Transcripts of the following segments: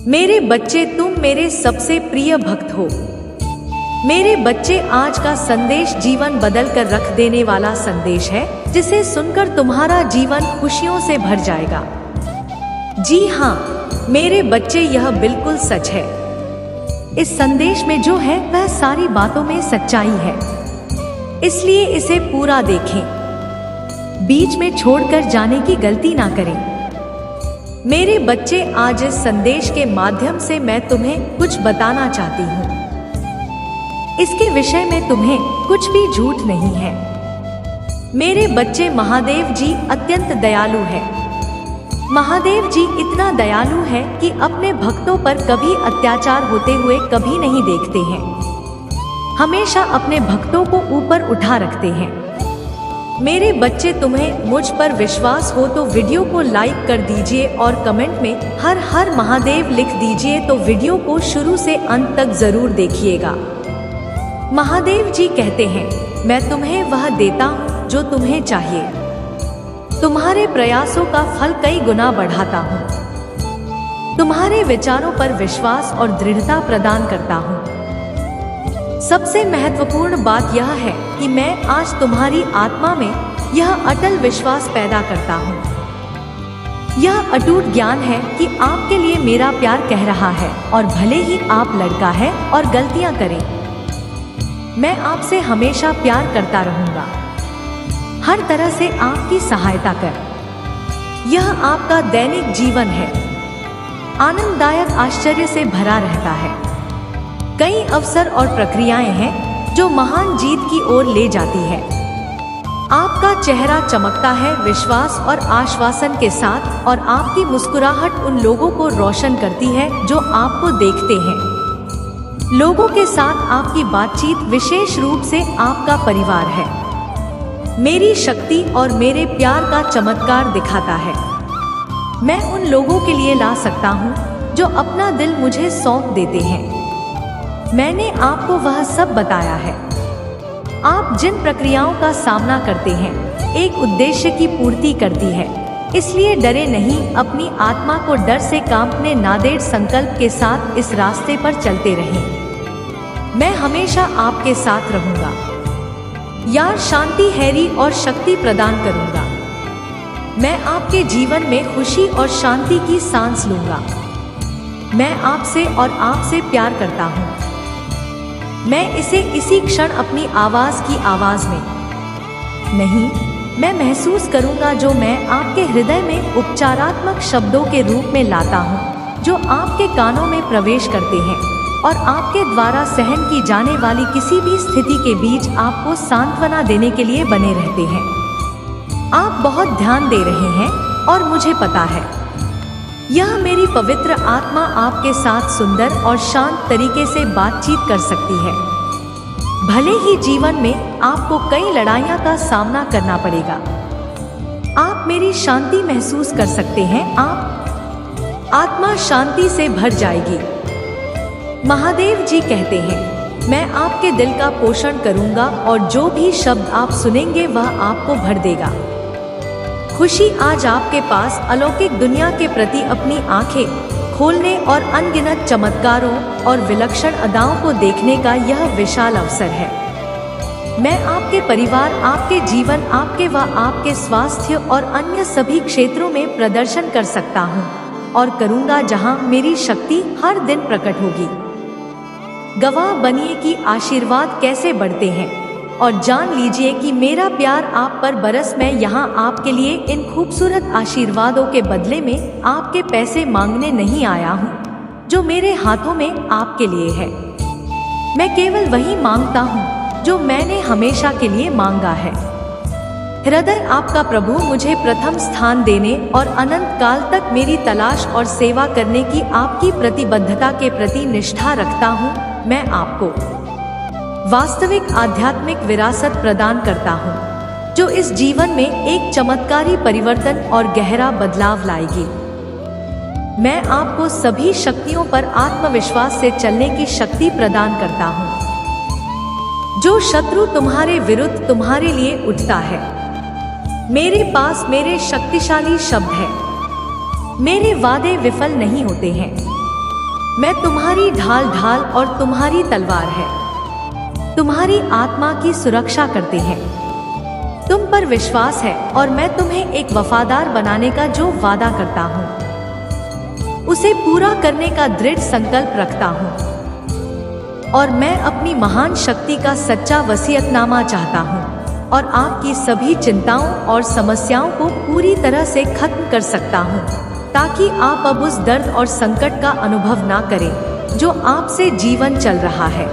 मेरे बच्चे, तुम मेरे सबसे प्रिय भक्त हो। मेरे बच्चे, आज का संदेश जीवन बदल कर रख देने वाला संदेश है, जिसे सुनकर तुम्हारा जीवन खुशियों से भर जाएगा। जी हाँ मेरे बच्चे, यह बिल्कुल सच है। इस संदेश में जो है वह सारी बातों में सच्चाई है, इसलिए इसे पूरा देखें। बीच में छोड़कर जाने की गलती ना करें। मेरे बच्चे, आज इस संदेश के माध्यम से मैं तुम्हें कुछ बताना चाहती हूँ। इसके विषय में तुम्हें कुछ भी झूठ नहीं है। मेरे बच्चे, महादेव जी अत्यंत दयालु है। महादेव जी इतना दयालु है कि अपने भक्तों पर कभी अत्याचार होते हुए कभी नहीं देखते हैं। हमेशा अपने भक्तों को ऊपर उठा रखते हैं। मेरे बच्चे, तुम्हें मुझ पर विश्वास हो तो वीडियो को लाइक कर दीजिए और कमेंट में हर हर महादेव लिख दीजिए। तो वीडियो को शुरू से अंत तक जरूर देखिएगा। महादेव जी कहते हैं, मैं तुम्हें वह देता हूँ जो तुम्हें चाहिए। तुम्हारे प्रयासों का फल कई गुना बढ़ाता हूँ। तुम्हारे विचारों पर विश्वास और दृढ़ता प्रदान करता हूँ। सबसे महत्वपूर्ण बात यह है कि मैं आज तुम्हारी आत्मा में यह अटल विश्वास पैदा करता हूँ। यह अटूट ज्ञान है कि आपके लिए मेरा प्यार कह रहा है, और भले ही आप लड़का है और गलतियां करें, मैं आपसे हमेशा प्यार करता रहूंगा। हर तरह से आपकी सहायता कर। यह आपका दैनिक जीवन है, आनंददायक आश्चर्य से भरा रहता है। कई अवसर और प्रक्रियाएं हैं जो महान जीत की ओर ले जाती है। आपका चेहरा चमकता है विश्वास और आश्वासन के साथ, और आपकी मुस्कुराहट उन लोगों को रोशन करती है जो आपको देखते हैं। लोगों के साथ आपकी बातचीत विशेष रूप से आपका परिवार है। मेरी शक्ति और मेरे प्यार का चमत्कार दिखाता है। मैं उन लोगों के लिए ला सकता हूँ जो अपना दिल मुझे सौंप देते हैं। मैंने आपको वह सब बताया है। आप जिन प्रक्रियाओं का सामना करते हैं एक उद्देश्य की पूर्ति करती है, इसलिए डरे नहीं। अपनी आत्मा को डर से कांपने ना दें। संकल्प के साथ इस रास्ते पर चलते रहें। मैं हमेशा आपके साथ रहूंगा। यार, शांति, हैरी और शक्ति प्रदान करूंगा। मैं आपके जीवन में खुशी और शांति की सांस लूंगा। मैं आपसे और आपसे प्यार करता हूँ। मैं इसे इसी क्षण अपनी आवाज की आवाज में नहीं, मैं महसूस करूंगा, जो मैं आपके हृदय में उपचारात्मक शब्दों के रूप में लाता हूं, जो आपके कानों में प्रवेश करते हैं और आपके द्वारा सहन की जाने वाली किसी भी स्थिति के बीच आपको सांत्वना देने के लिए बने रहते हैं। आप बहुत ध्यान दे रहे हैं और मुझे पता है। यह मेरी पवित्र आत्मा आपके साथ सुंदर और शांत तरीके से बातचीत कर सकती है। भले ही जीवन में आपको कई लड़ाइयाँ का सामना करना पड़ेगा, आप मेरी शांति महसूस कर सकते हैं। आप आत्मा शांति से भर जाएगी। महादेव जी कहते हैं, मैं आपके दिल का पोषण करूंगा और जो भी शब्द आप सुनेंगे वह आपको भर देगा। खुशी, आज आपके पास अलौकिक दुनिया के प्रति अपनी आंखें खोलने और अनगिनत चमत्कारों और विलक्षण अदाओं को देखने का यह विशाल अवसर है। मैं आपके परिवार, आपके जीवन, आपके व आपके स्वास्थ्य और अन्य सभी क्षेत्रों में प्रदर्शन कर सकता हूँ और करूँगा जहाँ मेरी शक्ति हर दिन प्रकट होगी। गवाह बनिए कि आशीर्वाद कैसे बढ़ते हैं और जान लीजिए कि मेरा प्यार आप पर बरस। मैं यहाँ आपके लिए इन खूबसूरत आशीर्वादों के बदले में आपके पैसे मांगने नहीं आया हूँ जो मेरे हाथों में आपके लिए है। मैं केवल वही मांगता हूँ जो मैंने हमेशा के लिए मांगा है। हृदय आपका प्रभु, मुझे प्रथम स्थान देने और अनंत काल तक मेरी तलाश और सेवा करने की आपकी प्रतिबद्धता के प्रति निष्ठा रखता हूँ। मैं आपको वास्तविक आध्यात्मिक विरासत प्रदान करता हूँ जो इस जीवन में एक चमत्कारी परिवर्तन और गहरा बदलाव लाएगी। मैं आपको सभी शक्तियों पर आत्मविश्वास से चलने की शक्ति प्रदान करता हूँ। जो शत्रु तुम्हारे विरुद्ध तुम्हारे लिए उठता है, मेरे पास मेरे शक्तिशाली शब्द हैं। मेरे वादे विफल नहीं होते हैं। मैं तुम्हारी ढाल ढाल और तुम्हारी तलवार है, तुम्हारी आत्मा की सुरक्षा करते हैं। तुम पर विश्वास है और मैं तुम्हें एक वफादार बनाने का जो वादा करता हूँ उसे पूरा करने का दृढ़ संकल्प रखता हूँ। और मैं अपनी महान शक्ति का सच्चा वसीयतनामा चाहता हूँ और आपकी सभी चिंताओं और समस्याओं को पूरी तरह से खत्म कर सकता हूँ, ताकि आप अब उस दर्द और संकट का अनुभव ना करें जो आपसे जीवन चल रहा है।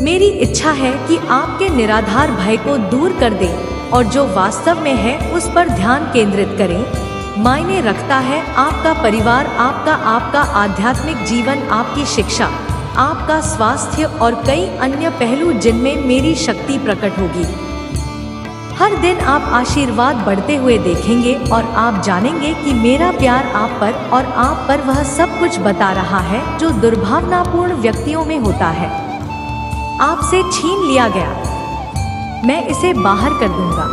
मेरी इच्छा है कि आपके निराधार भय को दूर कर दें और जो वास्तव में है उस पर ध्यान केंद्रित करें। मायने रखता है आपका परिवार, आपका आध्यात्मिक जीवन, आपकी शिक्षा, आपका स्वास्थ्य और कई अन्य पहलू जिनमें मेरी शक्ति प्रकट होगी। हर दिन आप आशीर्वाद बढ़ते हुए देखेंगे और आप जानेंगे कि मेरा प्यार आप पर और आप पर वह सब कुछ बता रहा है जो दुर्भावनापूर्ण व्यक्तियों में होता है। आपसे छीन लिया गया, मैं इसे बाहर कर दूंगा।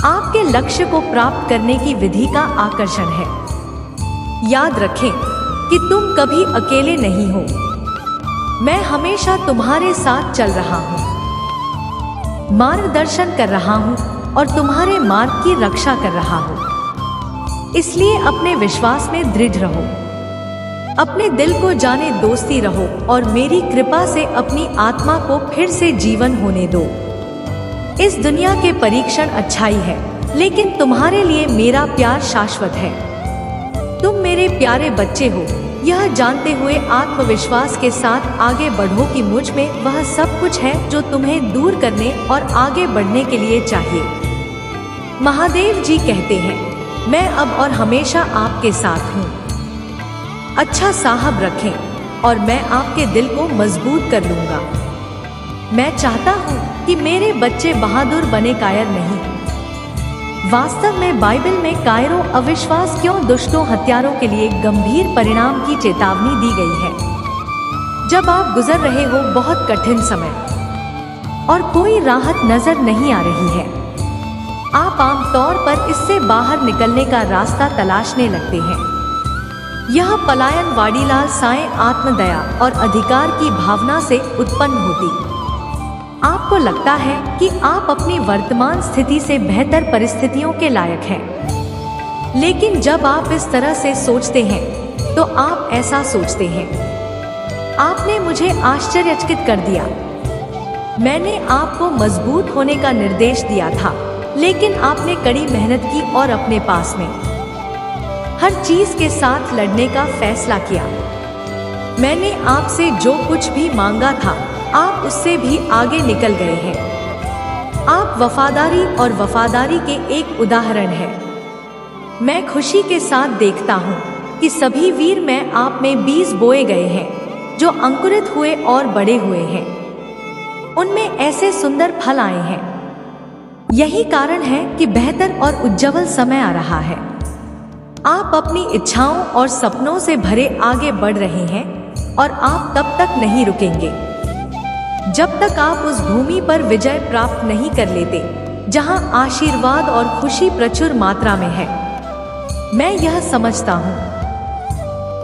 आपके लक्ष्य को प्राप्त करने की विधि का आकर्षण है। याद रखें कि तुम कभी अकेले नहीं हो। मैं हमेशा तुम्हारे साथ चल रहा हूँ, मार्गदर्शन कर रहा हूँ और तुम्हारे मार्ग की रक्षा कर रहा हूँ। इसलिए अपने विश्वास में दृढ़ रहो, अपने दिल को जाने दोस्ती रहो और मेरी कृपा से अपनी आत्मा को फिर से जीवन होने दो। इस दुनिया के परीक्षण अच्छाई है, लेकिन तुम्हारे लिए मेरा प्यार शाश्वत है। तुम मेरे प्यारे बच्चे हो, यह जानते हुए आत्मविश्वास के साथ आगे बढ़ो कि मुझ में वह सब कुछ है जो तुम्हें दूर करने और आगे बढ़ने के लिए चाहिए। महादेव जी कहते हैं, मैं अब और हमेशा आपके साथ हूँ। अच्छा साहब रखें और मैं आपके दिल को मजबूत कर लूंगा। मैं चाहता हूँ कि मेरे बच्चे बहादुर बने, कायर नहीं। वास्तव में बाइबल में कायरों, अविश्वास क्यों, दुष्टों, हत्यारों के लिए गंभीर परिणाम की चेतावनी दी गई है। जब आप गुजर रहे हो बहुत कठिन समय और कोई राहत नजर नहीं आ रही है, आप आमतौर पर इससे बाहर निकलने का रास्ता तलाशने लगते हैं। यह पलायन वाडीलाल साएं आत्मदया और अधिकार की भावना से उत्पन्न होती। आपको लगता है कि आप अपनी वर्तमान स्थिति से बेहतर परिस्थितियों के लायक हैं। लेकिन जब आप इस तरह से सोचते हैं तो आप ऐसा सोचते हैं। आपने मुझे आश्चर्यचकित कर दिया। मैंने आपको मजबूत होने का निर्देश दिया था, लेकिन आपने कड़ी मेहनत की और अपने पास में हर चीज के साथ लड़ने का फैसला किया। मैंने आपसे जो कुछ भी मांगा था, आप उससे भी आगे निकल गए हैं। आप वफादारी और वफादारी के एक उदाहरण हैं। मैं खुशी के साथ देखता हूँ कि सभी वीर में आप में बीज बोए गए हैं जो अंकुरित हुए और बड़े हुए हैं। उनमें ऐसे सुंदर फल आए हैं। यही कारण है कि बेहतर और उज्जवल समय आ रहा है। आप अपनी इच्छाओं और सपनों से भरे आगे बढ़ रहे हैं और आप तब तक नहीं रुकेंगे जब तक आप उस भूमि पर विजय प्राप्त नहीं कर लेते जहां आशीर्वाद और खुशी प्रचुर मात्रा में है। मैं यह समझता हूँ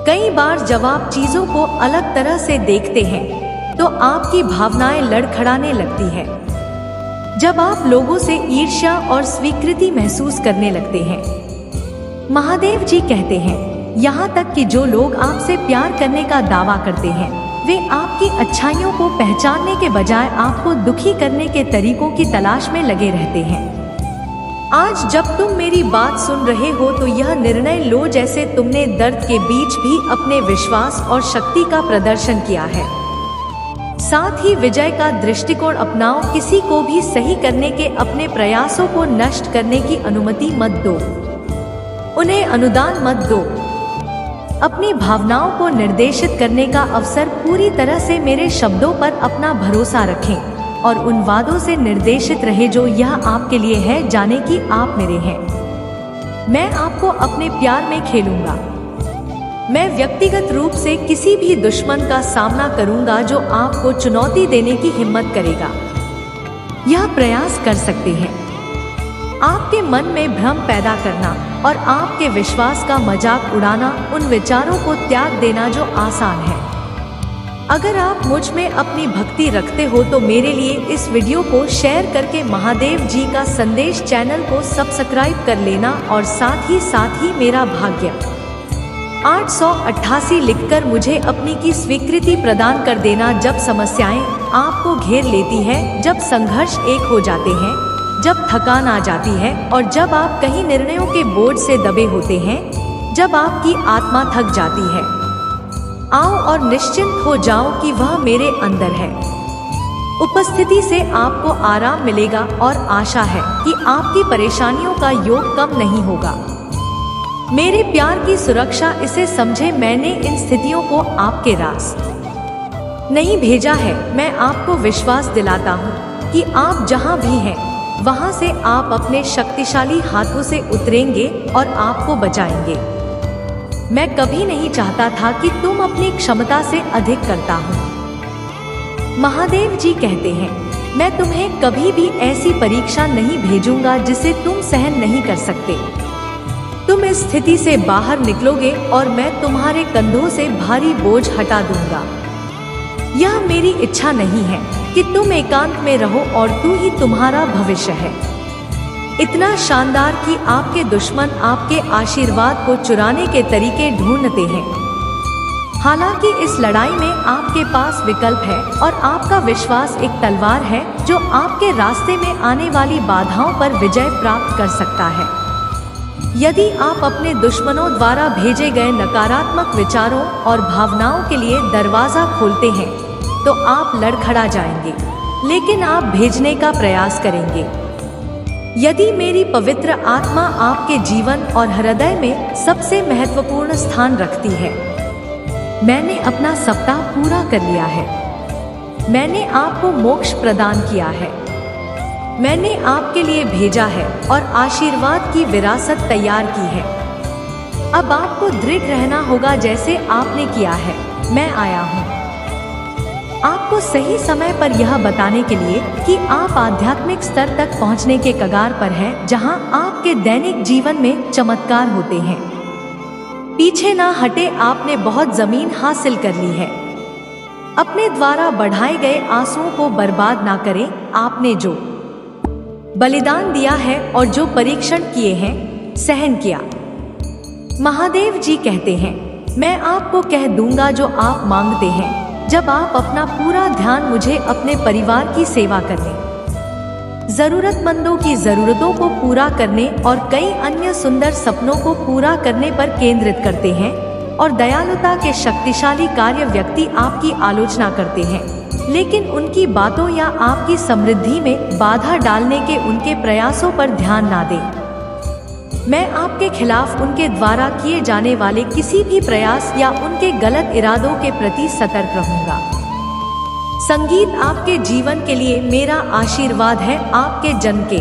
कई बार जब आप चीजों को अलग तरह से देखते हैं तो आपकी भावनाएं लड़खड़ाने लगती है। जब आप लोगों से ईर्ष्या और स्वीकृति महसूस करने लगते हैं। महादेव जी कहते हैं, यहाँ तक कि जो लोग आपसे प्यार करने का दावा करते हैं वे आपकी अच्छाइयों को पहचानने के बजाय आपको दुखी करने के तरीकों की तलाश में लगे रहते हैं। आज जब तुम मेरी बात सुन रहे हो तो यह निर्णय लो जैसे तुमने दर्द के बीच भी अपने विश्वास और शक्ति का प्रदर्शन किया है। साथ ही विजय का दृष्टिकोण अपनाओ। किसी को भी सही करने के अपने प्रयासों को नष्ट करने की अनुमति मत दो। उन्हें अनुदान मत दो। अपनी भावनाओं को निर्देशित करने का अवसर पूरी तरह से मेरे शब्दों पर अपना भरोसा रखें और उन वादों से निर्देशित रहे जो यह आपके लिए है। जाने कि आप मेरे हैं। मैं आपको अपने प्यार में खेलूंगा। मैं व्यक्तिगत रूप से किसी भी दुश्मन का सामना करूंगा जो आपको चुनौती देने की हिम्मत करेगा। यह प्रयास कर सकते हैं आपके मन में भ्रम पैदा करना, और आपके विश्वास का मजाक उड़ाना, उन विचारों को त्याग देना जो आसान है। अगर आप मुझ में अपनी भक्ति रखते हो तो मेरे लिए इस वीडियो को शेयर करके महादेव जी का संदेश चैनल को सब्सक्राइब कर लेना और साथ ही मेरा भाग्य 888 लिखकर मुझे अपनी की स्वीकृति प्रदान कर देना। जब समस्याएं आपको घेर लेती है, जब संघर्ष एक हो जाते हैं, जब थकान आ जाती है और जब आप कहीं निर्णयों के बोझ से दबे होते हैं, जब आपकी आत्मा थक जाती है, आओ और निश्चिंत हो जाओ कि वह मेरे अंदर है। उपस्थिति से आपको आराम मिलेगा और आशा है कि आपकी परेशानियों का योग कम नहीं होगा। मेरे प्यार की सुरक्षा इसे समझे, मैंने इन स्थितियों को आपके रास नहीं भेजा है। मैं आपको विश्वास दिलाता हूँ कि आप जहाँ भी हैं वहाँ से आप अपने शक्तिशाली हाथों से उतरेंगे और आपको बचाएंगे। मैं कभी नहीं चाहता था कि तुम अपनी क्षमता से अधिक करता हूँ। महादेव जी कहते हैं, मैं तुम्हें कभी भी ऐसी परीक्षा नहीं भेजूंगा जिसे तुम सहन नहीं कर सकते। तुम इस स्थिति से बाहर निकलोगे और मैं तुम्हारे कंधों से भारी बोझ हटा दूंगा। यह मेरी इच्छा नहीं है कि तुम एकांत में रहो और तू ही तुम्हारा भविष्य है। इतना शानदार कि आपके दुश्मन आपके आशीर्वाद को चुराने के तरीके ढूंढते हैं। हालांकि इस लड़ाई में आपके पास विकल्प है और आपका विश्वास एक तलवार है जो आपके रास्ते में आने वाली बाधाओं पर विजय प्राप्त कर सकता है। यदि आप अपने दुश्मनों द्वारा भेजे गए नकारात्मक विचारों और भावनाओं के लिए दरवाजा खोलते हैं तो आप लड़खड़ा जाएंगे, लेकिन आप भेजने का प्रयास करेंगे। यदि मेरी पवित्र आत्मा आपके जीवन और हृदय में सबसे महत्वपूर्ण स्थान रखती है, मैंने अपना सप्ताह पूरा कर लिया है। मैंने आपको मोक्ष प्रदान किया है। मैंने आपके लिए भेजा है और आशीर्वाद की विरासत तैयार की है। अब आपको दृढ़ रहना होगा जैसे आपने किया है। मैं आया हूँ आपको सही समय पर यह बताने के लिए कि आप आध्यात्मिक स्तर तक पहुँचने के कगार पर हैं, जहाँ आपके दैनिक जीवन में चमत्कार होते हैं। पीछे ना हटे, आपने बहुत जमीन हासिल कर ली है। अपने द्वारा बढ़ाए गए आंसुओं को बर्बाद ना करें। आपने जो बलिदान दिया है और जो परीक्षण किए हैं, सहन किया। महादेव जी कहते हैं, मैं आपको कह दूंगा जो आप मांगते हैं जब आप अपना पूरा ध्यान मुझे अपने परिवार की सेवा करने, जरूरतमंदों की जरूरतों को पूरा करने और कई अन्य सुंदर सपनों को पूरा करने पर केंद्रित करते हैं। और दयालुता के शक्तिशाली कार्य व्यक्ति आपकी आलोचना करते हैं, लेकिन उनकी बातों या आपकी समृद्धि में बाधा डालने के उनके प्रयासों पर ध्यान ना दें। मैं आपके खिलाफ उनके द्वारा किए जाने वाले किसी भी प्रयास या उनके गलत इरादों के प्रति सतर्क रहूंगा। संगीत आपके जीवन के लिए मेरा आशीर्वाद है। आपके जन्म के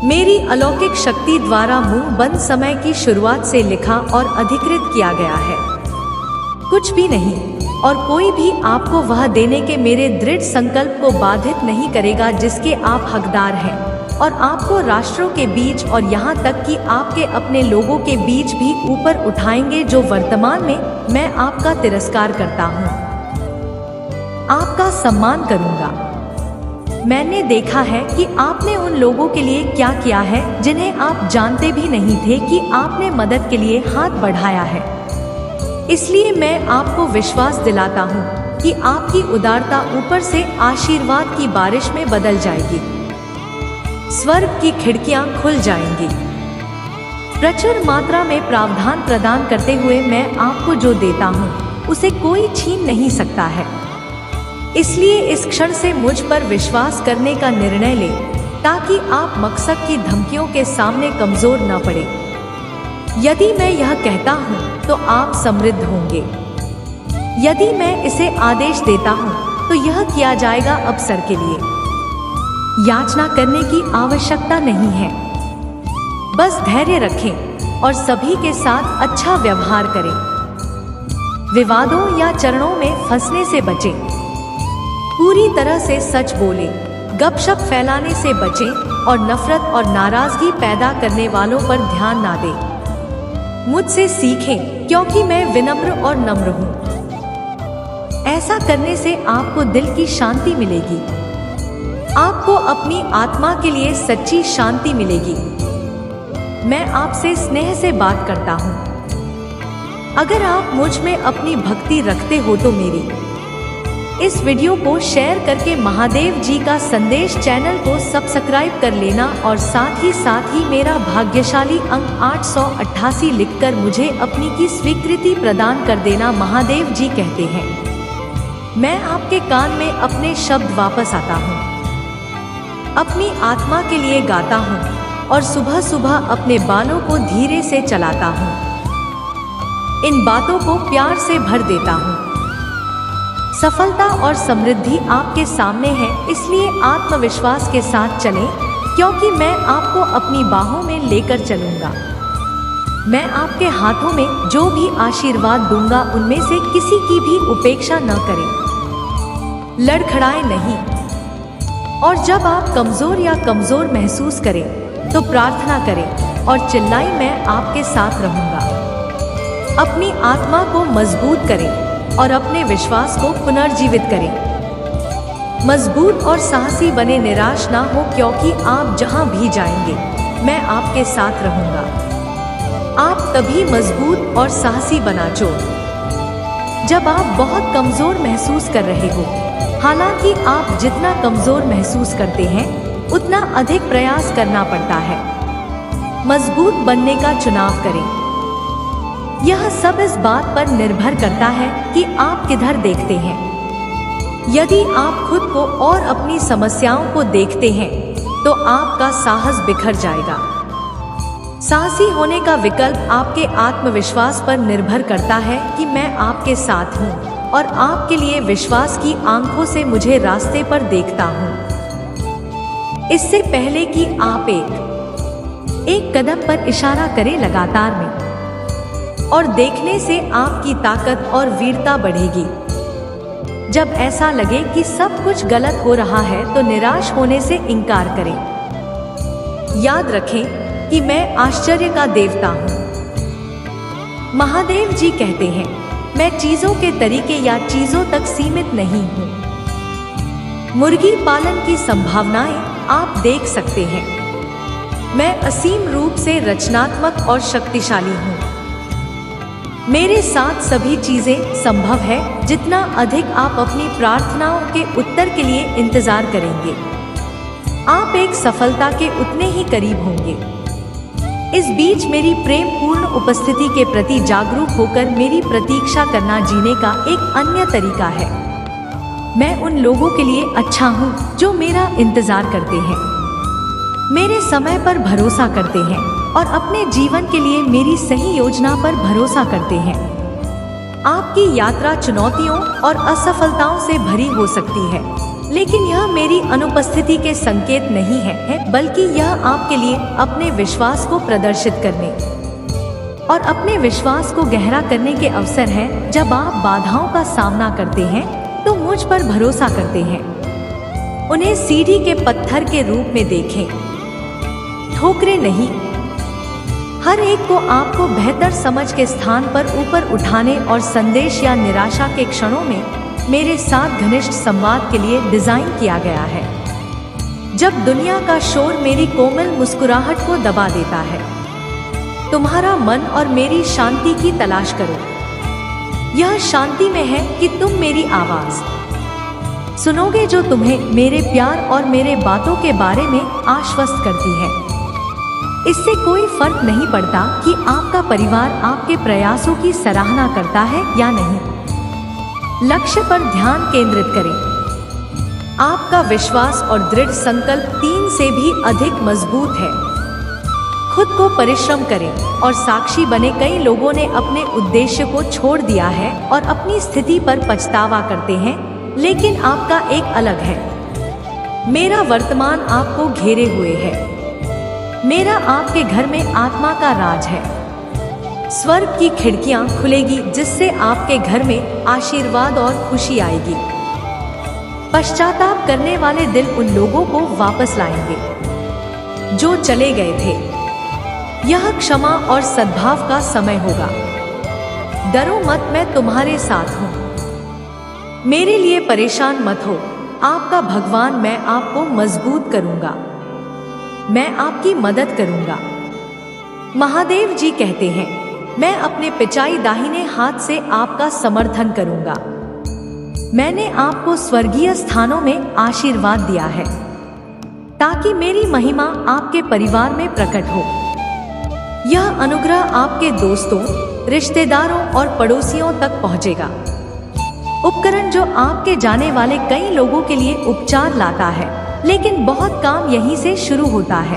मेरी अलौकिक शक्ति द्वारा मुंह बंद समय की शुरुआत से लिखा और अधिकृत किया गया है। कुछ भी नहीं और कोई भी आपको वह देने के मेरे दृढ़ संकल्प को बाधित नहीं करेगा जिसके आप हकदार हैं, और आपको राष्ट्रों के बीच और यहाँ तक कि आपके अपने लोगों के बीच भी ऊपर उठाएंगे जो वर्तमान में मैं आपका तिरस्कार करता हूँ। आपका सम्मान करूँगा। मैंने देखा है कि आपने उन लोगों के लिए क्या किया है जिन्हें आप जानते भी नहीं थे कि आपने मदद के लिए हाथ बढ़ाया है। इसलिए मैं आपको विश्वास दिलाता हूँ कि आपकी उदारता ऊपर से आशीर्वाद की बारिश में बदल जाएगी। स्वर्ग की खिड़कियां खुल जाएंगी। प्रचुर मात्रा में प्रावधान प्रदान करते हुए मैं आपको जो देता हूँ उसे कोई छीन नहीं सकता है। इसलिए इस क्षण से मुझ पर विश्वास करने का निर्णय ले ताकि आप मकसद की धमकियों के सामने कमजोर न पड़े। यदि मैं यह कहता हूँ तो आप समृद्ध होंगे। यदि मैं इसे आदेश देता हूँ तो यह किया जाएगा अवसर के लिए। याचना करने की आवश्यकता नहीं है। बस धैर्य रखें और सभी के साथ अच्छा व्यवहार करें। विवादों या चरणों में फंसने से बचें। पूरी तरह से सच बोलें, गपशप फैलाने से बचें और नफरत और नाराजगी पैदा करने वालों पर ध्यान ना दें। मुझसे सीखें, क्योंकि मैं विनम्र और नम्र हूँ। ऐसा करने से आपको दिल की शांति मिलेगी। आपको अपनी आत्मा के लिए सच्ची शांति मिलेगी। मैं आपसे स्नेह से बात करता हूँ। अगर आप मुझ में अपनी भक्ति रखते हो तो मेरी इस वीडियो को शेयर करके महादेव जी का संदेश चैनल को सब्सक्राइब कर लेना और साथ ही मेरा भाग्यशाली अंक 888 लिखकर मुझे अपनी की स्वीकृति प्रदान कर देना। महादेव जी कहते हैं, मैं आपके कान में अपने शब्द वापस आता हूँ, अपनी आत्मा के लिए गाता हूँ और सुबह सुबह अपने बालों को धीरे से चलाता हूँ। इन बातों को प्यार से भर देता हूँ। सफलता और समृद्धि आपके सामने है, इसलिए आत्मविश्वास के साथ चलें, क्योंकि मैं आपको अपनी बाहों में लेकर चलूंगा। मैं आपके हाथों में जो भी आशीर्वाद दूंगा उनमें से किसी की भी उपेक्षा न करें, लड़खड़ाएं नहीं। और जब आप कमजोर या कमजोर महसूस करें तो प्रार्थना करें और चिल्लाएं, मैं आपके साथ रहूंगा। अपनी आत्मा को मजबूत करें और अपने विश्वास को पुनर्जीवित करें। मजबूत और साहसी बने, निराश ना हो, क्योंकि आप जहां भी जाएंगे मैं आपके साथ रहूंगा। आप तभी मजबूत और साहसी बना जब आप बहुत कमजोर महसूस कर रहे हो। हालांकि आप जितना कमजोर महसूस करते हैं उतना अधिक प्रयास करना पड़ता है। मजबूत बनने का चुनाव करें। यह सब इस बात पर निर्भर करता है कि आप किधर देखते हैं। यदि आप खुद को और अपनी समस्याओं को देखते हैं तो आपका साहस बिखर जाएगा। साहसी होने का विकल्प आपके आत्मविश्वास पर निर्भर करता है कि मैं आपके साथ हूँ और आपके लिए विश्वास की आंखों से मुझे रास्ते पर देखता हूँ। इससे पहले कि आप एक कदम पर इशारा करें लगातार में और देखने से आपकी ताकत और वीरता बढ़ेगी। जब ऐसा लगे कि सब कुछ गलत हो रहा है तो निराश होने से इनकार करें। याद रखें कि मैं आश्चर्य का देवता हूँ। महादेव जी कहते हैं, मैं चीजों के तरीके या चीजों तक सीमित नहीं हूँ। मुर्गी पालन की संभावनाएं आप देख सकते हैं। मैं असीम रूप से रचनात्मक और शक्तिशाली हूँ। मेरे साथ सभी चीजें संभव है। जितना अधिक आप अपनी प्रार्थनाओं के उत्तर के लिए इंतजार करेंगे, आप एक सफलता के उतने ही करीब होंगे। इस बीच मेरी प्रेम पूर्ण उपस्थिति के प्रति जागरूक होकर मेरी प्रतीक्षा करना जीने का एक अन्य तरीका है। मैं उन लोगों के लिए अच्छा हूँ जो मेरा इंतजार करते हैं, मेरे समय पर भरोसा करते हैं और अपने जीवन के लिए मेरी सही योजना पर भरोसा करते हैं। आपकी यात्रा चुनौतियों और असफलताओं से भरी हो सकती है, लेकिन यह मेरी अनुपस्थिति के संकेत नहीं है, बल्कि यह आपके लिए अपने विश्वास को प्रदर्शित करने और अपने विश्वास को गहरा करने के अवसर है। जब आप बाधाओं का सामना करते हैं तो मुझ पर भरोसा करते हैं। उन्हें सीढ़ी के पत्थर के रूप में देखें, ठोकरे नहीं। हर एक को आपको बेहतर समझ के स्थान पर ऊपर उठाने और संदेश या निराशा के क्षणों में मेरे साथ घनिष्ठ संवाद के लिए डिजाइन किया गया है। जब दुनिया का शोर मेरी कोमल मुस्कुराहट को दबा देता है, तुम्हारा मन और मेरी शांति की तलाश करो। यह शांति में है कि तुम मेरी आवाज सुनोगे, जो तुम्हें मेरे प्यार और मेरे बातों के बारे में आश्वस्त करती है। इससे कोई फर्क नहीं पड़ता कि आपका परिवार आपके प्रयासों की सराहना करता है या नहीं। लक्ष्य पर ध्यान केंद्रित करें। आपका विश्वास और दृढ़ संकल्प 3 से भी अधिक मजबूत है। खुद को परिश्रम करें और साक्षी बने। कई लोगों ने अपने उद्देश्य को छोड़ दिया है और अपनी स्थिति पर पछतावा करते हैं, लेकिन आपका एक अलग है। मेरा वर्तमान आपको घेरे हुए है। मेरा आपके घर में आत्मा का राज है। स्वर्ग की खिड़कियां खुलेगी, जिससे आपके घर में आशीर्वाद और खुशी आएगी। पश्चाताप करने वाले दिल उन लोगों को वापस लाएंगे जो चले गए थे। यह क्षमा और सद्भाव का समय होगा। डरो मत, मैं तुम्हारे साथ हूँ। मेरे लिए परेशान मत हो, आपका भगवान मैं आपको मजबूत करूंगा, मैं आपकी मदद करूंगा। महादेव जी कहते हैं, मैं अपने पिचाई दाहिने हाथ से आपका समर्थन करूंगा। मैंने आपको स्वर्गीय स्थानों में आशीर्वाद दिया है ताकि मेरी महिमा आपके परिवार में प्रकट हो। यह अनुग्रह आपके दोस्तों, रिश्तेदारों और पड़ोसियों तक पहुंचेगा। उपकरण जो आपके जाने वाले कई लोगों के लिए उपचार लाता है, लेकिन बहुत काम यहीं से शुरू होता है।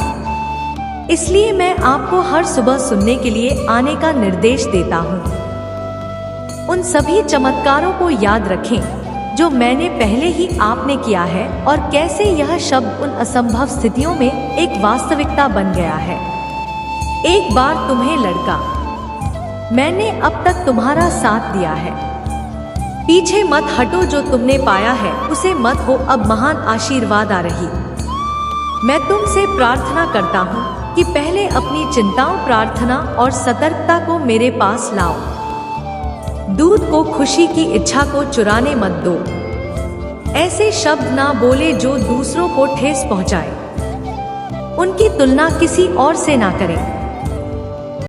इसलिए मैं आपको हर सुबह सुनने के लिए आने का निर्देश देता हूँ। उन सभी चमत्कारों को याद रखें जो मैंने पहले ही आपने किया है और कैसे यह शब्द उन असंभव स्थितियों में एक वास्तविकता बन गया है। एक बार तुम्हें लड़का, मैंने अब तक तुम्हारा साथ दिया है। पीछे मत हटो, जो तुमने पाया है उसे मत हो, अब महान आशीर्वाद आ रही। मैं तुमसे प्रार्थना करता हूँ कि पहले अपनी चिंताओं, प्रार्थना और सतर्कता को मेरे पास लाओ। दूध को, खुशी की इच्छा को चुराने मत दो। ऐसे शब्द ना बोले जो दूसरों को ठेस पहुंचाए। उनकी तुलना किसी और से ना करें।